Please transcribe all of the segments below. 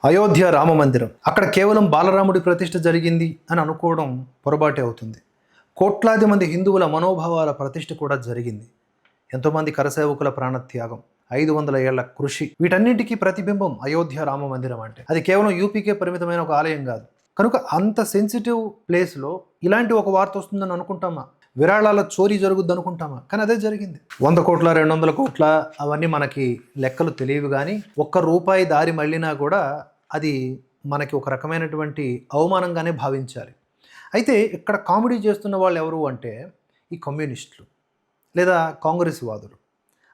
అయోధ్య రామ మందిరం అక్కడ కేవలం బాలరాముడి ప్రతిష్ఠ జరిగింది అని అనుకోవడం పొరపాటే అవుతుంది. కోట్లాది మంది హిందువుల మనోభావాల ప్రతిష్ఠ కూడా జరిగింది. ఎంతోమంది కరసేవకుల ప్రాణత్యాగం, 500 ఏళ్ల కృషి, వీటన్నింటికీ ప్రతిబింబం అయోధ్య రామ మందిరం. అంటే అది కేవలం యూపీకే పరిమితమైన ఒక ఆలయం కాదు. కనుక అంత సెన్సిటివ్ ప్లేస్లో ఇలాంటి ఒక వార్త వస్తుందని అనుకుంటామా? విరాళాల చోరీ జరుగుద్ది అనుకుంటామా? కానీ అదే జరిగింది. 100 కోట్ల 200 కోట్ల అవన్నీ మనకి లెక్కలు తెలియవు. కానీ ₹1 దారి మళ్ళినా కూడా అది మనకి ఒక రకమైనటువంటి అవమానంగానే భావించాలి. అయితే ఇక్కడ కామెడీ చేస్తున్న వాళ్ళు ఎవరు అంటే ఈ కమ్యూనిస్టులు లేదా కాంగ్రెస్ వాదులు.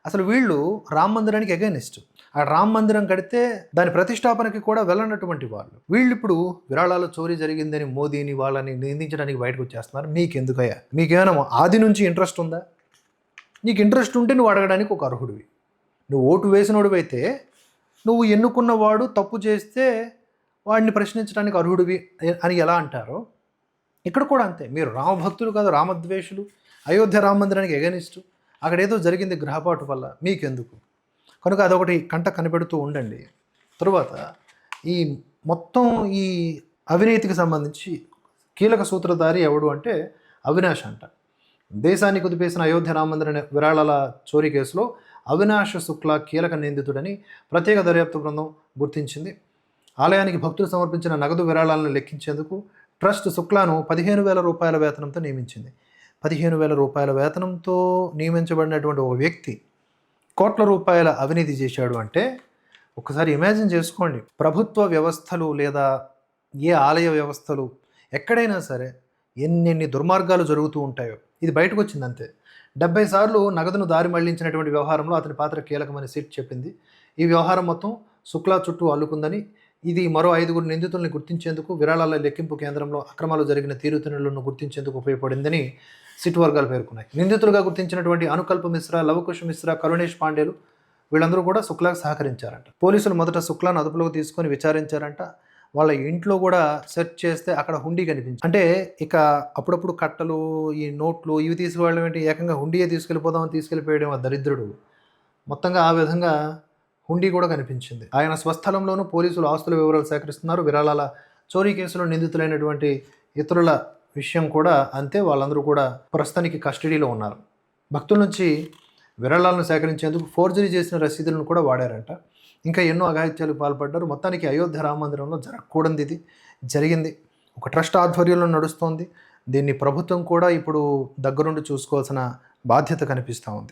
అసలు వీళ్ళు రామ మందిరానికి ఎగైనిస్ట్. ఆ రామ మందిరం కడితే దాని ప్రతిష్టాపనకి కూడా వెళ్ళనటువంటి వాళ్ళు. వీళ్ళు ఇప్పుడు విరాళాల చోరీ జరిగిందని మోదీని వాళ్ళని నిందించడానికి బయటకు వచ్చేస్తున్నారు. మీకెందుకయ్యా? మీకేమైనా ఆది నుంచి ఇంట్రెస్ట్ ఉందా? నీకు ఇంట్రెస్ట్ ఉంటే నువ్వు అడగడానికి ఒక అర్హుడివి. నువ్వు ఓటు వేసినోడివి అయితే, నువ్వు ఎన్నుకున్నవాడు తప్పు చేస్తే వాడిని ప్రశ్నించడానికి అర్హుడివి అని ఎలా అంటారో ఇక్కడ కూడా అంతే. మీరు రామభక్తులు కాదు, రామద్వేషులు, అయోధ్య రామ మందిరానికి ఎగనిస్టు. అక్కడ ఏదో జరిగింది గ్రహపాటు వల్ల, మీకెందుకు? కనుక అదొకటి కంట కనిపెడుతూ ఉండండి. తరువాత ఈ మొత్తం ఈ అవినీతికి సంబంధించి కీలక సూత్రధారి ఎవడు అంటే అవినాష్ అంట. దేశాన్ని కుదిపేసిన అయోధ్య రామ మందిర విరాళాల చోరీ కేసులో అవినాష్ శుక్లా కీలక నిందితుడని ప్రత్యేక దర్యాప్తు బృందం గుర్తించింది. ఆలయానికి భక్తులు సమర్పించిన నగదు విరాళాలను లెక్కించేందుకు ట్రస్ట్ శుక్లాను ₹15,000 వేతనంతో నియమించింది. ₹15,000 వేతనంతో నియమించబడినటువంటి ఒక వ్యక్తి కోట్ల రూపాయల అవినీతి చేశాడు అంటే ఒకసారి ఇమాజిన్ చేసుకోండి. ప్రభుత్వ వ్యవస్థలు లేదా ఏ ఆలయ వ్యవస్థలు ఎక్కడైనా సరే ఎన్నెన్ని దుర్మార్గాలు జరుగుతూ ఉంటాయో ఇది బయటకు వచ్చింది అంతే. 70 సార్లు నగదును దారి మళ్లించినటువంటి వ్యవహారంలో అతని పాత్ర కీలకమని సిట్ చెప్పింది. ఈ వ్యవహారం మొత్తం శుక్లా చుట్టూ అల్లుకుందని, ఇది మరో 5 నిందితుల్ని గుర్తించేందుకు, విరాళాల లెక్కింపు కేంద్రంలో అక్రమాలు జరిగిన తీరుతెన్నులను గుర్తించేందుకు ఉపయోగపడిందని సిట్ వర్గాలు పేర్కొన్నాయి. నిందితులుగా గుర్తించినటువంటి అనుకల్ప మిశ్రా, లవకుశ్ మిశ్రా, కరుణేష్ పాండేలు వీళ్ళందరూ కూడా శుక్లాకు సహకరించారంట. పోలీసులు మొదట శుక్లాను అదుపులోకి తీసుకొని విచారించారంట. వాళ్ళ ఇంట్లో కూడా సెర్చ్ చేస్తే అక్కడ హుండీ కనిపించింది. అంటే ఇక అప్పుడప్పుడు కట్టలు, ఈ నోట్లు ఇవి తీసుకువెళ్ళడం ఏంటి, ఏకంగా హుండీయే తీసుకెళ్ళిపోదామని తీసుకెళ్ళిపోయడం ఆ దరిద్రుడు. మొత్తంగా ఆ విధంగా హుండీ కూడా కనిపించింది. ఆయన స్వస్థలంలోనూ పోలీసులు ఆస్తుల వివరాలు సేకరిస్తున్నారు. విరాళాల చోరీ కేసులో నిందితులైనటువంటి ఇతరుల విషయం కూడా అంతే. వాళ్ళందరూ కూడా ప్రస్తుతానికి కస్టడీలో ఉన్నారు. భక్తుల నుంచి విరాళాలను సేకరించేందుకు ఫోర్జరీ చేసిన రసీదులను కూడా వాడారంట. ఇంకా ఎన్నో అఘాయిత్యాలకు పాల్పడ్డారు. మొత్తానికి అయోధ్య రామ మందిరంలో జరగకూడనిది ఇది జరిగింది. ఒక ట్రస్ట్ ఆధ్వర్యంలో నడుస్తోంది. దీన్ని ప్రభుత్వం కూడా ఇప్పుడు దగ్గరుండి చూసుకోవాల్సిన బాధ్యత కనిపిస్తూ ఉంది.